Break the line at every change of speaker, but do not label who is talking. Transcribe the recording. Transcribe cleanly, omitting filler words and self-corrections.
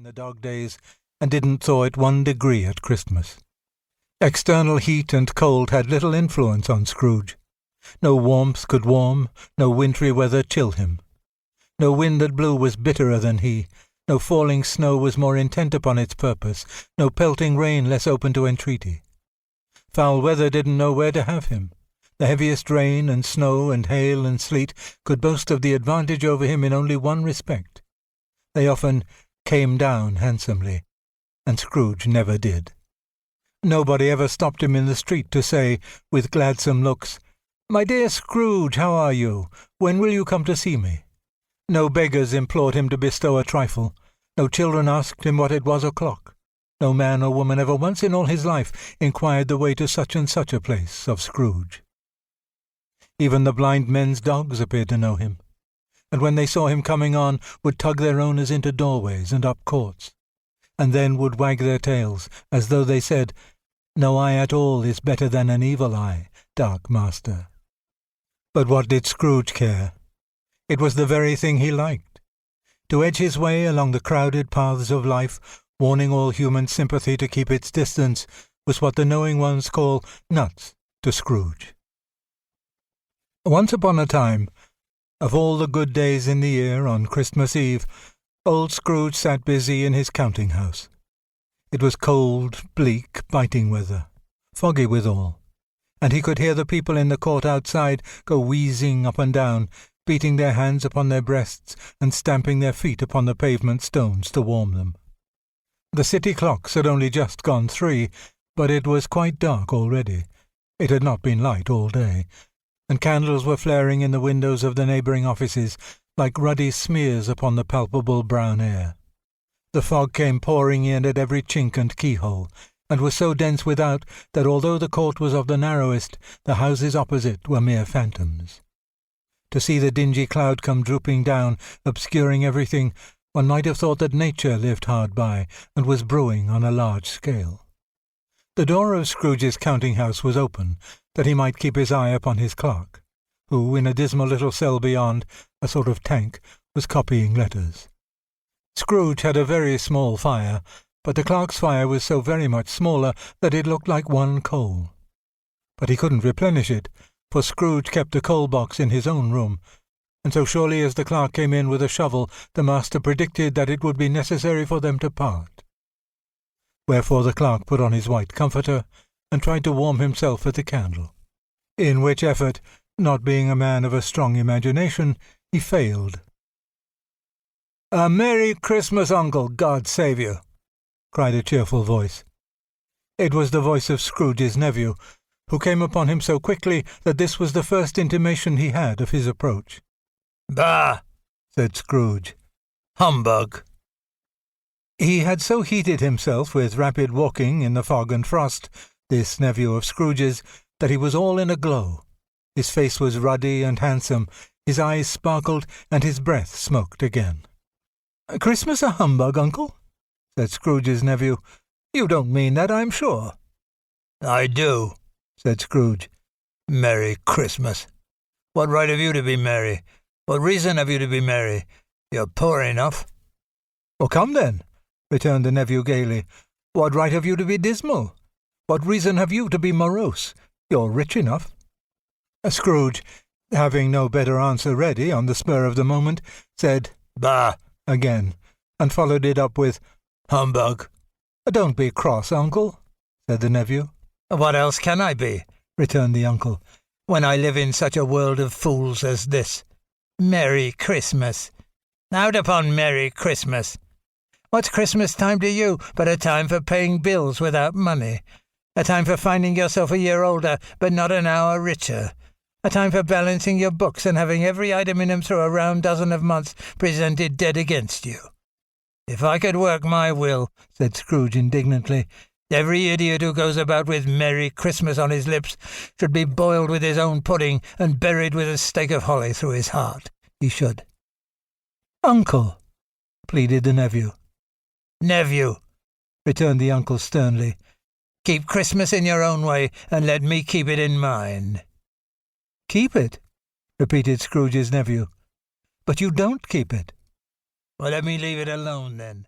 in the dog days and didn't thaw it 1 degree at Christmas. External heat and cold had little influence on Scrooge. No warmth could warm, no wintry weather chill him. No wind that blew was bitterer than he, no falling snow was more intent upon its purpose, no pelting rain less open to entreaty. Foul weather didn't know where to have him. The heaviest rain and snow and hail and sleet could boast of the advantage over him in only one respect. They often came down handsomely, and Scrooge never did. Nobody ever stopped him in the street to say, with gladsome looks, "My dear Scrooge, how are you? When will you come to see me?" No beggars implored him to bestow a trifle. No children asked him what it was o'clock. No man or woman ever once in all his life inquired the way to such and such a place of Scrooge. Even the blind men's dogs appeared to know him, and when they saw him coming on would tug their owners into doorways and up courts, and then would wag their tails, as though they said, "No eye at all is better than an evil eye, dark master." But what did Scrooge care? It was the very thing he liked. To edge his way along the crowded paths of life, warning all human sympathy to keep its distance, was what the knowing ones call nuts to Scrooge. Once upon a time, of all the good days in the year, on Christmas Eve, old Scrooge sat busy in his counting-house. It was cold, bleak, biting weather, foggy withal, and he could hear the people in the court outside go wheezing up and down, beating their hands upon their breasts and stamping their feet upon the pavement stones to warm them. The city clocks had only just gone 3, but it was quite dark already. It had not been light all day, and candles were flaring in the windows of the neighbouring offices like ruddy smears upon the palpable brown air. The fog came pouring in at every chink and keyhole, and was so dense without that although the court was of the narrowest, the houses opposite were mere phantoms. To see the dingy cloud come drooping down, obscuring everything, one might have thought that nature lived hard by, and was brewing on a large scale. The door of Scrooge's counting-house was open, that he might keep his eye upon his clerk, who, in a dismal little cell beyond, a sort of tank, was copying letters. Scrooge had a very small fire, but the clerk's fire was so very much smaller that it looked like one coal. But he couldn't replenish it, for Scrooge kept a coal-box in his own room, and so surely as the clerk came in with a shovel, the master predicted that it would be necessary for them to part. Wherefore the clerk put on his white comforter, and tried to warm himself at the candle, in which effort, not being a man of a strong imagination, he failed. "A Merry Christmas, Uncle, God save you!" cried a cheerful voice. It was the voice of Scrooge's nephew, who came upon him so quickly that this was the first intimation he had of his approach. "Bah!" said Scrooge. "Humbug!" He had so heated himself with rapid walking in the fog and frost, this nephew of Scrooge's, that he was all in a glow. His face was ruddy and handsome, his eyes sparkled, and his breath smoked again. "Christmas a humbug, uncle?" said Scrooge's nephew. "You don't mean that, I'm sure." "I do," said Scrooge. "Merry Christmas! What right have you to be merry? What reason have you to be merry? You're poor enough." "Well, come then," returned the nephew gaily. "What right have you to be dismal? What reason have you to be morose? You're rich enough." Scrooge, having no better answer ready on the spur of the moment, said "Bah!" again, and followed it up with "Humbug!" "Don't be cross, uncle," said the nephew. "What else can I be?" returned the uncle, "when I live in such a world of fools as this? Merry Christmas! Out upon Merry Christmas! What's Christmas time to you but a time for paying bills without money? A time for finding yourself a year older but not an hour richer? A time for balancing your books and having every item in them through a round dozen of months presented dead against you? If I could work my will," said Scrooge indignantly, "every idiot who goes about with Merry Christmas on his lips should be boiled with his own pudding and buried with a stake of holly through his heart. He should." "Uncle," pleaded the nephew. "Nephew," returned the uncle sternly, "keep Christmas in your own way, and let me keep it in mine." "Keep it?" repeated Scrooge's nephew. "But you don't keep it." "Well, let me leave it alone, then.